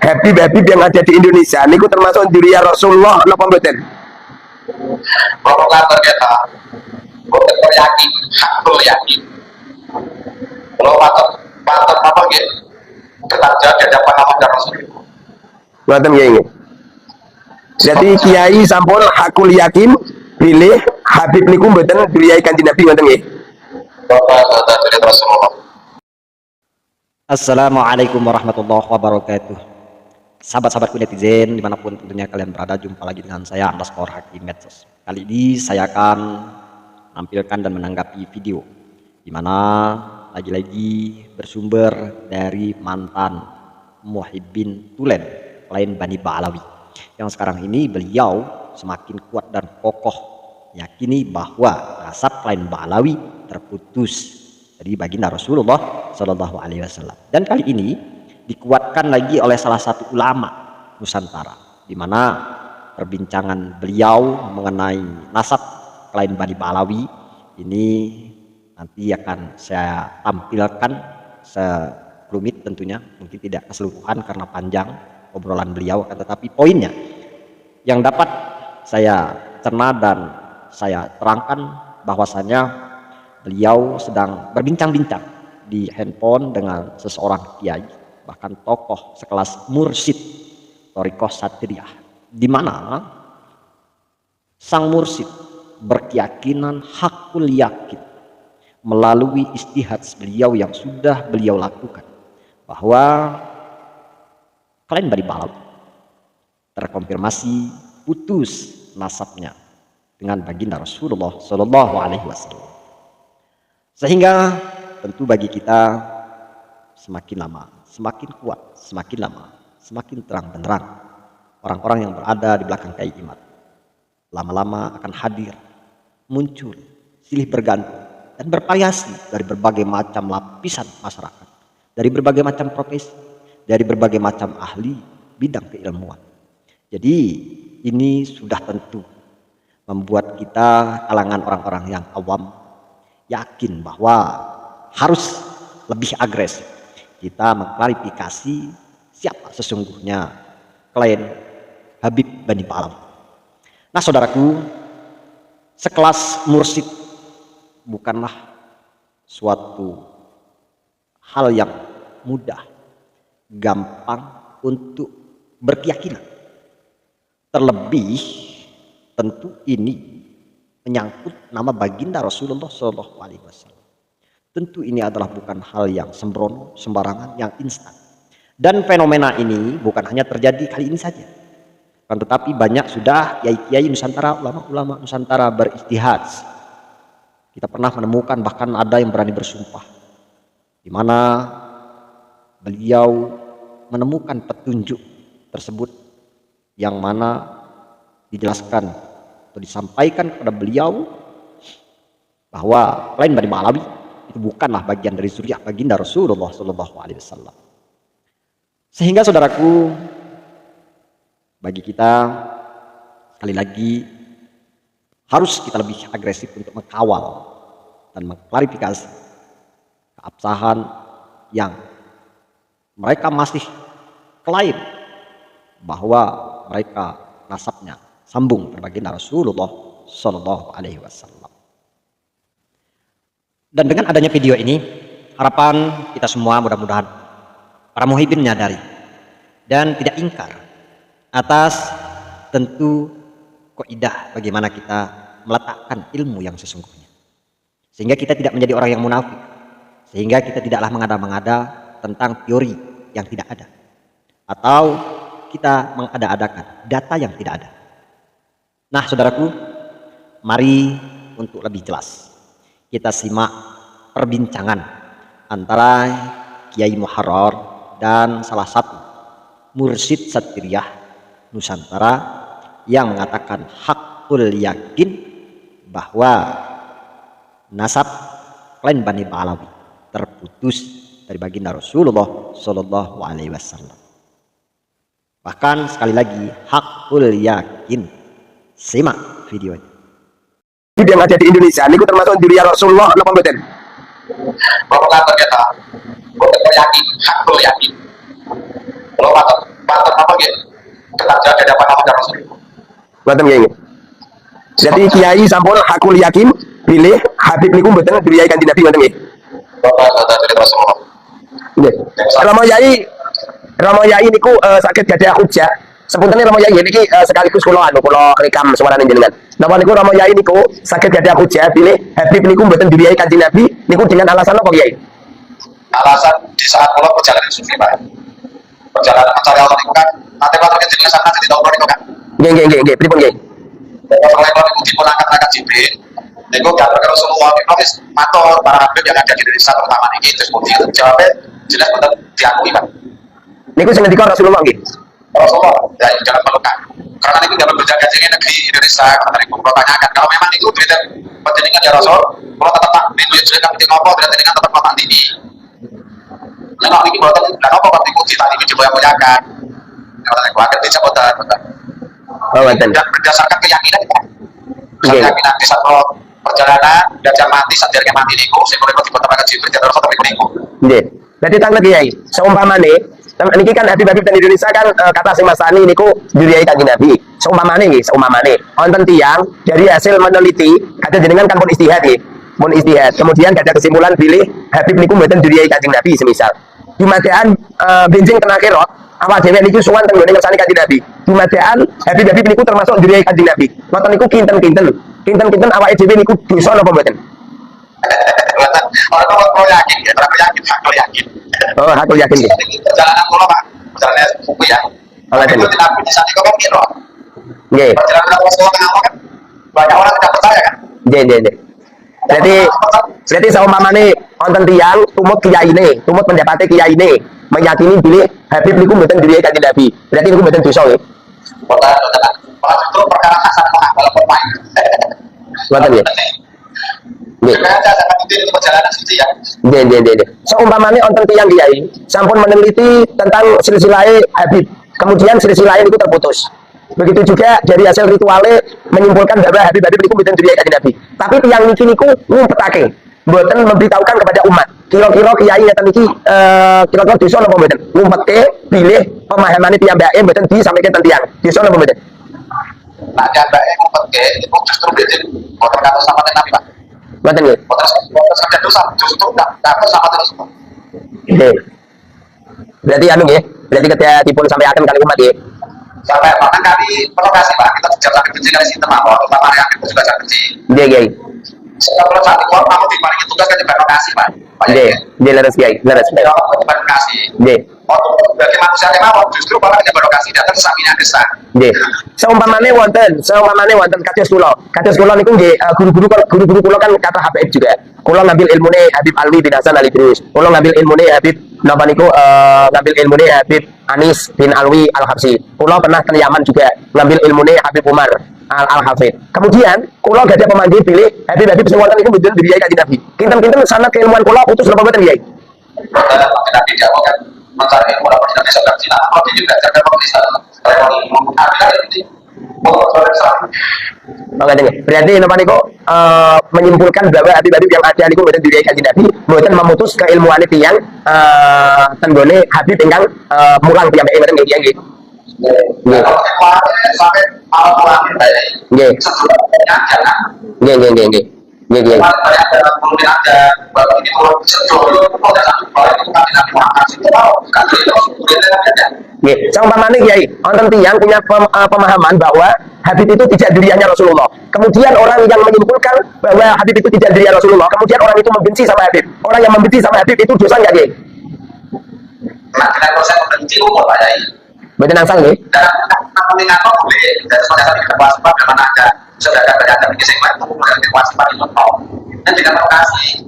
Habib-habib yang ada di Indonesia niku termasuk dzurriyyah Rasulullah napa mboten? Provokator kita, bukan yakin, hakul yakin. Kalau patut apa gitu, tetap jaga dapat nama dan Rasul. Ngoten nggih. Jadi kiai sampun hakul yakin pilih Habib niku mboten dzurriyyah Kanjeng Nabi ngoten nggih. Bapak dari Rasulullah. Assalamualaikum warahmatullahi wabarakatuh. Sahabat-sahabatku netizen dimanapun tentunya kalian berada, jumpa lagi dengan saya Underscore Hakim Medsos. Kali ini saya akan menampilkan dan menanggapi video dimana lagi-lagi bersumber dari mantan Muhyiddin Tulen lain Bani Ba'alawi, yang sekarang ini beliau semakin kuat dan kokoh yakini bahwa nasab lain Ba'alawi terputus dari baginda Rasulullah Shallallahu Alaihi Wasallam. Dan kali ini dikuatkan lagi oleh salah satu ulama Nusantara, di mana perbincangan beliau mengenai nasab klien Bani Ba'alawi ini nanti akan saya tampilkan sekelumit, tentunya mungkin tidak keseluruhan karena panjang obrolan beliau, akan tetapi poinnya yang dapat saya cerna dan saya terangkan bahwasanya beliau sedang berbincang-bincang di handphone dengan seseorang kiai, bahkan tokoh sekelas mursyid Thariqah Satriyah, di mana sang mursyid berkeyakinan hakul yakin melalui istihad beliau yang sudah beliau lakukan bahwa kalian Bani Ba'alawi terkonfirmasi putus nasabnya dengan baginda Rasulullah Shallallahu Alaihi Wasallam. Sehingga tentu bagi kita semakin lama semakin kuat, semakin lama semakin terang benderang orang-orang yang berada di belakang Kiai Imad lama-lama akan hadir, muncul, silih berganti dan bervariasi dari berbagai macam lapisan masyarakat, dari berbagai macam profesi, dari berbagai macam ahli bidang keilmuan. Jadi ini sudah tentu membuat kita kalangan orang-orang yang awam yakin bahwa harus lebih agresif kita mengklarifikasi siapa sesungguhnya klien Habib Bani Ba'alawi. Nah saudaraku, sekelas mursyid bukanlah suatu hal yang mudah, gampang untuk berkeyakinan. Terlebih tentu ini menyangkut nama baginda Rasulullah Shallallahu Alaihi Wasallam. Tentu ini adalah bukan hal yang sembrono, sembarangan, yang instan. Dan fenomena ini bukan hanya terjadi kali ini saja, kan tetapi banyak sudah kiai-kiai Nusantara, ulama-ulama Nusantara beristihad. Kita pernah menemukan bahkan ada yang berani bersumpah, di mana beliau menemukan petunjuk tersebut yang mana dijelaskan atau disampaikan kepada beliau bahwa lain Bani Ba'alawi itu bukanlah bagian dari zuriyah baginda Rasulullah Shallallahu Alaihi Wasallam. Sehingga saudaraku, bagi kita sekali lagi harus kita lebih agresif untuk mengkawal dan mengklarifikasi keabsahan yang mereka masih klaim bahwa mereka nasabnya sambung baginda Rasulullah Shallallahu Alaihi Wasallam. Dan dengan adanya video ini, harapan kita semua mudah-mudahan para muhibbin menyadari dan tidak ingkar atas tentu kaidah bagaimana kita meletakkan ilmu yang sesungguhnya, sehingga kita tidak menjadi orang yang munafik, sehingga kita tidaklah mengada-ngada tentang teori yang tidak ada, atau kita mengada-adakan data yang tidak ada. Nah saudaraku, mari untuk lebih jelas kita simak perbincangan antara Kiai Muharrar dan salah satu mursyid Satriyah Nusantara yang mengatakan hakul yakin bahwa nasab klien Bani Ba'alawi terputus dari baginda Rasulullah Shallallahu Alaihi Wasallam. Bahkan sekali lagi hakul yakin. Simak videonya. Yang ada di Indonesia niku termasuk dzurriyyah Rasulullah napa mboten? Provokator kita, bukan yakin, hakul yakin. Kalau patut nggih ketat jalan di hadapan Allah dan Rasul. Ngoten nggih. Jadi kiai sampun hakul yakin pilih Habib niku mboten diriai Kanjeng Nabi ngoten nggih. Bapak kata dari Rasulullah. Nggih. Romo Yai niku sakit gadah hujah. Sepunten Romo Yai niki sekaligus kula rekam suarane jenengan. Napa niku Romo Yai niku sakit gadah hujah pilih Habib niku mboten diriai Kanjeng Nabi niku dengan alasan apa Kiai? Alasan di saat kula perjalanan sufi Pak. Perjalanan mencari Allah niku kan ate patrone jenengan sampeyan di tahun niku kan. Nggih, pripun nggih? Oleh kalau niku dipunangkat Jibril niku diatur ke Rasulullah niku wis matur para Habib yang ada di Indonesia terutama niki terus kemudian jawabnya jelas betul diakui Pak. Niku sing ngendika Rasulullah nggih. Rasulullah ya jangan melukai karena niku dalam berjaga jaga negeri Indonesia karena niku pertanyakan kalau memang niku duit penjaringan ya Rasul kalau tetap tak duit sudah kapten ngopo dan dengan tetap makan tinggi yang niki boten dan apa kok niku ditani video yang menyakan kalau niku akan dicapotan Oh, ngoten. dan berdasarkan keyakinan keyakinan di saat perjalanan dan mati sadarnya mati niku sing niku dipertemukan Jibril dan Rasul niku Nggih. Dadi tanglet Kiai, seumpamane niki kan Habib-habib dan Indonesia kan kata sing Mas Ani niku diriai Kanjeng Nabi. Seumpamane wonten tiyang dari hasil meneliti kata jenengan kan pun istihad nggih. Pun istihad. Kemudian ada kesimpulan pilih Habib niku mboten diriai Kanjeng Nabi semisal. Dumadakan benjing ten akhirat awak dhewe niku sowan teng nggone ngersani Kanjeng Nabi. Dumadakan Habib-habib niku termasuk diriai Kanjeng Nabi. Ngoten niku kinten awake dhewe niku dosa napa mboten? Orang yakin ya, orang yakin. Oh, aku yakin nggih. Perjalanan kula Pak, perjalanan buku ya. Oh, Itu ngoten. Nabi di sana kok kira. Nggih. Perjalanan Rasulullah kan banyak orang tidak percaya kan. Nggih. Berarti saumpamane wonten tiyang tumut kiyaine, tumut pendapate kiyaine meyakini bilih Habib niku mboten diriai Kanjeng Nabi. Berarti niku mboten dosa nggih. Boten. Itu perkara hasan mengakal pemain. Ngoten nggih. Nggih. Sebenarnya sangat penting itu perjalanan suci ya. Nggih. Saumpamane wonten tiyang kiai sampun meneliti tentang silsilahe Habib, kemudian silsilahe niku terputus. Begitu juga dari hasil rituale menyimpulkan bahwa Habib-habib niku mboten diriai Kanjeng Nabi. Tapi tiyang niki niku ngumpetake, mboten memberitahukan kepada umat. Kira-kira kiai ngeten iki kira-kira dosa napa mboten? Ngumpetke bilih pemahamane piyambake mboten disampaikan teng tiyang. Dosa napa mboten? Nah, jambake ngumpetke itu justru beda. Boten kata sama Nabi Pak. Ngoten nggih. Boten saja dosa justru kata sama terus. Nggih. Berarti anu nggih, berarti ketika dipun sampaikan kali umat nggih. Sampai bahkan kami lokasi Pak, kita jam kecil dari situ Pak, terutama yang itu juga sangat kecil. Nggih. Kalau saat itu kamu diparingi tugas kan di lokasi Pak. Nggih leres Kiai, leres. Di lokasi. Nggih. Waktu bagi manusia yang mau justru malah di lokasi datang sampingnya desa. Nggih. Saumpamane wonten kados kula niku nggih guru-guru kula kan kata Habib juga. Kula ngambil ilmune Habib Alwi bin Hasan Al-Idrus. Kula ngambil ilmune Habib napa niku ngambil ilmune Habib Anis bin Alwi Al-Habsyi. Kula pernah ke Yaman juga ngambil ilmune Habib Umar Al-Hafid. Kemudian kula gak ada pemanggil pilih Habib sing wonten niku mboten diriai Kanjeng Nabi. Kinten-kinten sanad keilmuan kula putus napa mboten Kiai? Nabi dia kan mencari ilmu dapat dari sebelah Cina. Kalau dia juga jaga pemerintah, kalau ada ini berarti napa niku menyimpulkan bahwa Habib yang ada niku mboten diriai Kanjeng Nabi, mboten memutus keilmuane tiyang tenggone Habib ingkang mulang piyambake mboten nggih nggih. Nggih. Sampai awal dari Nggih. sebelumnya jangan. Nggih. Ada mungkin ada baru ini kalau sejauh kalau itu kan tidak makan itu mau kan itu sudah ada. Nggih, saumpamane Kiai, wonten tiyang punya pemahaman bahwa Habib itu tidak dirianya Rasulullah. Kemudian orang yang menyimpulkan bahwa Habib itu tidak dirinya Rasulullah, kemudian orang itu membenci sama Habib. Orang yang membenci sama Habib itu dosa enggak, Kiai? Nah, kalau saya membenci umur Pak Yai. Mboten angsal nggih. Dan aku ingat kok boleh dari saudara di kelas sebab mana ada saudara berada di sini itu dari kelas sebab itu tahu. Dan dengan lokasi.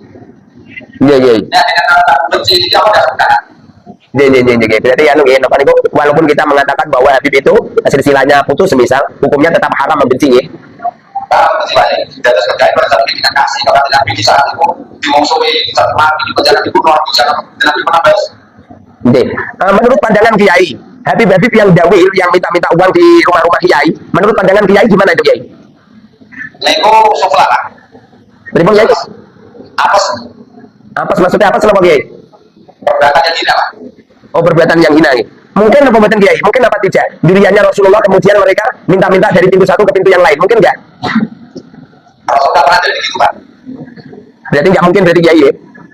Nggih. Ya dengan kata benci itu apa dah suka. Nggih. Berarti anu nggih, napa niku walaupun kita mengatakan bahwa Habib itu silsilahnya putus semisal, hukumnya tetap haram membenci nggih. Benci Pak Yai. Dan terus kerjaan pada saat kita kasih kalau tidak benci saat itu dimungsuhi, bisa mati, di penjara dibunuh, bisa dengan menambah. Nggih. Menurut pandangan Kiai, Habib-habib yang dawil yang minta-minta uang di rumah-rumah Kiai, menurut pandangan Kiai gimana itu Kiai? Nego sufla Pak. Pripun Kiai? Apa maksudnya apa selama Kiai? perbuatan yang tidak Pak. Oh, perbuatan yang hina. mungkin apa mboten Kiai? Mungkin apa tidak? Diriannya Rasulullah kemudian mereka minta-minta dari pintu satu ke pintu yang lain. Mungkin enggak? Kalau sudah pernah jadi gitu Pak. Berarti enggak mungkin berarti Kiai ya?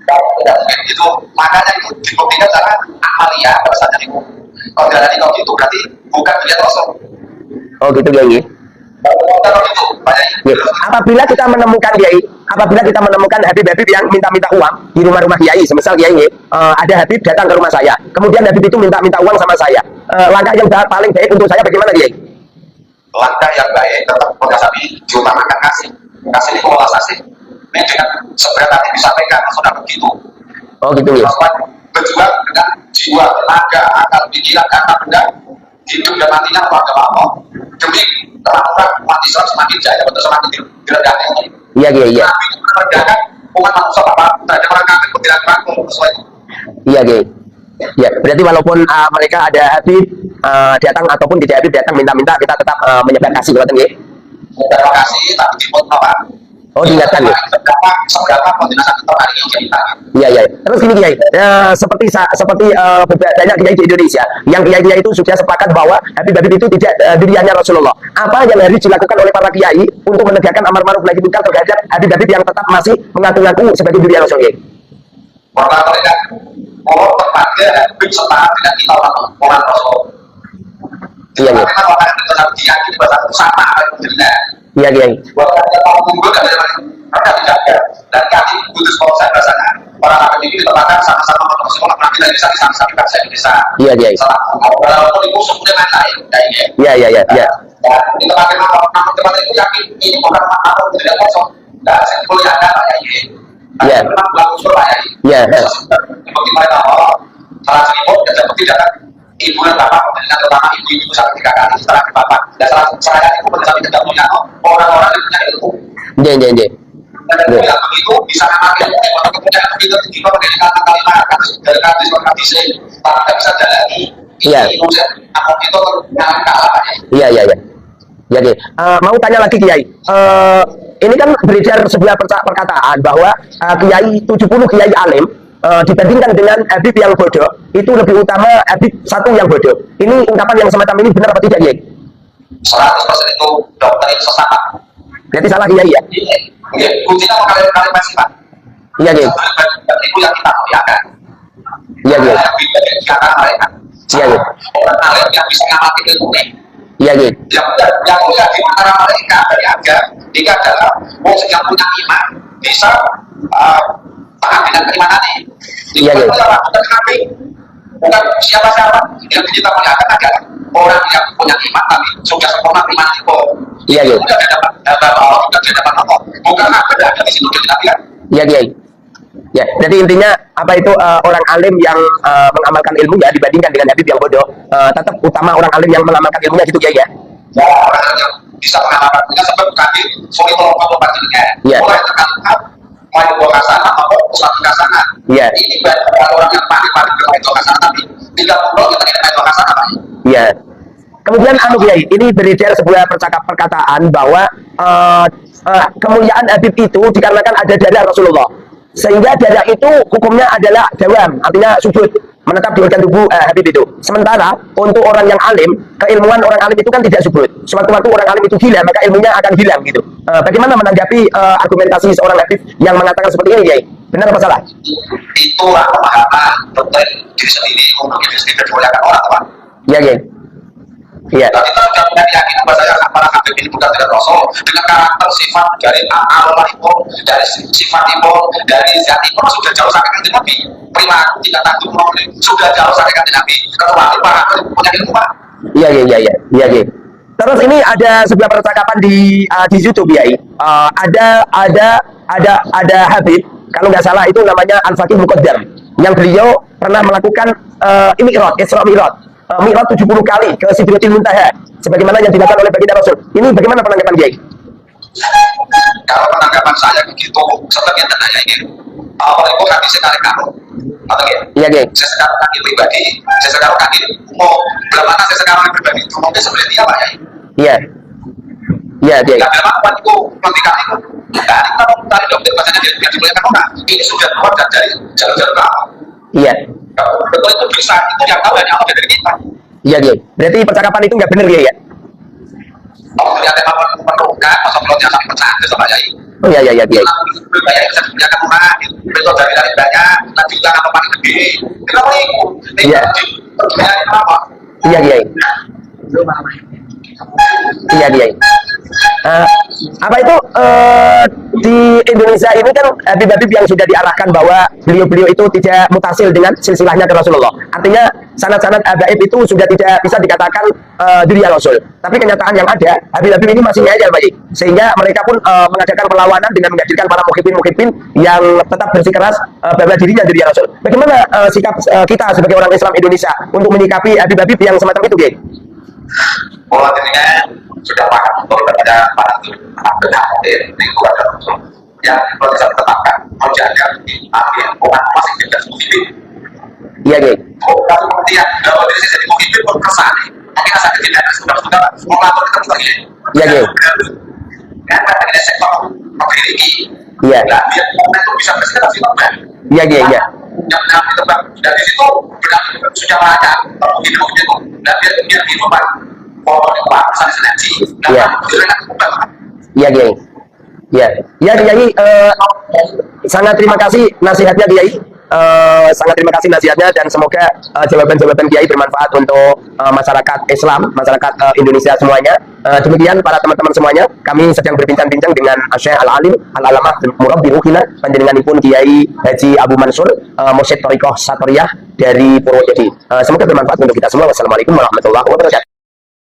Tidak mungkin itu, makanya itu dibuktikan secara amalia bahasanya itu. Kalau tidak kalau gitu berarti bukan melihat Rasul. Oh gitu Kiai. Kalau itu banyak. Ya. Apabila kita menemukan Habib-Habib yang minta-minta uang di rumah-rumah Kiai, semisal Kiai ada Habib datang ke rumah saya, kemudian Habib itu minta-minta uang sama saya, langkah yang paling baik untuk saya bagaimana Kiai? Langkah yang baik tetap berdasarkan diutamakan kasih ini kelola kasih. Ini dengan seberat hati disampaikan sudah begitu. Oh gitu ya. Berjuang dengan jiwa, tenaga, akal, pikiran, karena benda hidup dan matinya keluarga Allah demi kemakmuran umat Islam semakin jaya, betul semakin direndahkan ini. Iya Kiai. Iya. Nabi itu merendahkan umat manusia apa? Terhadap orang kafir pun tidak mampu sesuai itu. Iya Kiai. Ya, berarti walaupun mereka ada Habib datang ataupun tidak Habib datang minta-minta, kita tetap menyebar kasih, betul Kiai. Terima kasih, tapi dipotong Pak. Oh diingatkan ya. Seberapa kontinasi tertarik yang cerita. Iya iya. Terus gini Kiai, seperti banyak Kiai di Indonesia, yang Kiai itu sudah sepakat bahwa Habib-Habib itu tidak diriannya Rasulullah. Apa yang harus dilakukan oleh para Kiai untuk menegakkan amar ma'ruf nahi munkar terhadap Habib-Habib yang tetap masih mengaku-ngaku sebagai dirinya Rasulullah? Pertama mereka Allah terpakai Habib setara dengan kita orang Rasul. Iya iya. Memang orang yang diyakini bahasa sama benar. Iya Kiai. Bahwa ada kaum mundur dan ada dijaga dan kami putus konsep bahasanya orang akan ini ditempatkan sama-sama manusia orang kita bisa sama-sama bangsa Indonesia. Iya Kiai. Walaupun itu sukunya lain kayaknya. Iya iya iya. Iya. Dan ditempatkan teman-teman itu yakin ini bukan apa tidak kosong. Dan saya kuliah ada Pak Yai. Iya. Memang langsung Pak Yai. Iya. Seperti mereka Allah salah selimut dan seperti datang ibu dan bapak dengan terutama ibu-ibu saling tiga kali setelah bapak dan saya itu pada saat tidak punya orang-orang yang punya ilmu. Iya iya iya. Dan bilang begitu bisa nanti yang orang kemudian kita tiba menjadi kalimat dari hadis tapi tidak bisa jalani. Iya. Aku itu jangan kalah. Iya iya iya. Ya Kiai. Mau tanya lagi Kiai. Ini kan beredar sebuah perkataan bahwa Kiai 70 Kiai alim dibandingkan dengan Habib yang bodoh, itu lebih utama Habib satu yang bodoh. Ini ungkapan yang semacam ini benar apa tidak Kiai? 100% itu dokter yang sesat. Berarti salah Kiai ya? Iya, kuncinya mau kalian masih Pak. Iya Kiai. Itu yang kita muliakan. Iya Kiai. Yang bisa dikiakan mereka. Iya Kiai. Orang alim yang bisa ngamati ilmu ini. Iya Kiai. Yang mulia di antara mereka dari agama ini adalah orang yang punya iman bisa tahan dengan keimanan ini. Iya Kiai. Bukan kami, bukan siapa-siapa. Yang kita muliakan adalah orang yang punya iman tapi sudah sempurna iman itu. Iya Kiai. Sudah dapat Allah, sudah dapat Allah. Bukan apa ada di situ kita bilang. Iya Kiai. Ya, jadi intinya apa itu orang alim yang mengamalkan ilmu ya dibandingkan dengan Habib yang bodoh, tetap utama orang alim yang mengamalkan ilmunya gitu Kiai ya. Ya, orang yang bisa mengamalkannya sebab kaki sorry tolong kamu baginya. Iya. Orang yang terkait mau buah kasana atau satu kasana. Iya. Ini banyak orang yang panik bermain kasana tapi tidak perlu kita tidak main kasana Pak. Iya. Kemudian Kiai, ini beredar sebuah perkataan bahwa kemuliaan Habib itu dikarenakan ada darah Rasulullah. Sehingga darah itu hukumnya adalah dawam, artinya sujud, menetap di organ tubuh Habib itu. Sementara untuk orang yang alim, keilmuan orang alim itu kan tidak sujud. Sewaktu-waktu orang alim itu gila, maka ilmunya akan hilang gitu. Bagaimana menanggapi argumentasi seorang Habib yang mengatakan seperti ini, Kiai? Benar apa salah? Itulah pemahaman dokter diri sendiri untuk diri sendiri bermuliakan orang, Pak. Iya, Kiai. Iya. Dan kita sudah punya keyakinan bahwa para Habib ini bukan dari Rasul dengan karakter sifat dari Allah itu, dari sifat itu, dari zat itu sudah jauh sampai ke Nabi. Prima tidak takut sudah jauh sampai ke Nabi. Kecuali para Habib punya ilmu Pak. Iya, iya, iya, iya, iya. Terus ini ada sebuah percakapan di YouTube ya. Ada Habib, kalau nggak salah itu namanya Al-Faqih Muqaddam, yang beliau pernah melakukan Isra Mi'raj. Mi'raj 70 kali ke Sidratil Muntaha sebagaimana yang dilakukan oleh baginda Rasul. Ini bagaimana penanggapan Kiai? Kalau penanggapan saya begitu, seperti yang saya ingin awal itu kaki sekali kamu atau ya? Iya, Kiai. Saya sekarang kaki pribadi, saya sekarang kaki mau bagaimana saya sekarang pribadi itu mungkin seperti dia Pak ya? Iya. Iya, Kiai. Nah, memang Pak itu pentingkan itu. Nah, ini kalau tadi dokter bahasanya dia dimulai orang ini sudah keluar dari jalur-jalur lama. Iya. Betul itu bisa, itu yang tahu hanya Allah dari kita. Iya, Kiai. Berarti percakapan itu nggak benar, Kiai ya? Kalau ternyata memang memerlukan, masa belumnya sampai bercanda sama Yai. Oh iya, iya, iya, Kiai. Bayar bisa digunakan rumah, besok dari banyak, nanti juga akan paling gede. Kita mau ikut. Iya. Apa? Iya, Kiai. Iya, Kiai. Apa itu di Indonesia ini kan Habib-Habib yang sudah diarahkan bahwa beliau-beliau itu tidak mutasil dengan silsilahnya ke Rasulullah. Artinya sanad-sanad Habib itu sudah tidak bisa dikatakan diri Rasul. Tapi kenyataan yang ada, Habib-Habib ini masih ngeyel, Pak Yi. Sehingga mereka pun mengadakan perlawanan dengan menghadirkan para mukhibin-mukhibin yang tetap bersikeras bahwa dirinya diri Rasul. Bagaimana sikap kita sebagai orang Islam Indonesia untuk menyikapi Habib-Habib yang semacam itu, Kiai? Pola dirinya sudah paham betul kepada para itu benar itu ada Rasul yang perlu bisa ditetapkan mau jaga di akhir bukan masih tidak mukhibin. Iya, Kiai. Kalau kemudian kalau diri saya jadi mukhibin pun kesan mungkin asal kejadian sudah mengatur kita lagi. Iya, Kiai. Kan ada sektor memiliki. Iya. Nah, dia itu bisa bersedia ditebak. Iya, Kiai, iya. Yang ditebak dari situ benar sudah banyak termungkin itu. Dan dia kehidupan pokoknya kebangsaan seleksi. Iya. Iya, Kiai. Iya. Iya, Kiai. Sangat terima kasih nasihatnya, Kiai. Sangat terima kasih nasihatnya dan semoga jawaban-jawaban Kiai bermanfaat untuk masyarakat Islam, masyarakat Indonesia semuanya. Demikian para teman-teman semuanya, kami sedang berbincang-bincang dengan Syekh Al-Alim Al-Alamah Murabbi Ruhina panjenenganipun Kiai Haji Abu Mansur Mursyid Thariqah Satoriyah dari Purwodadi. Semoga bermanfaat untuk kita semua. Wassalamualaikum warahmatullahi wabarakatuh.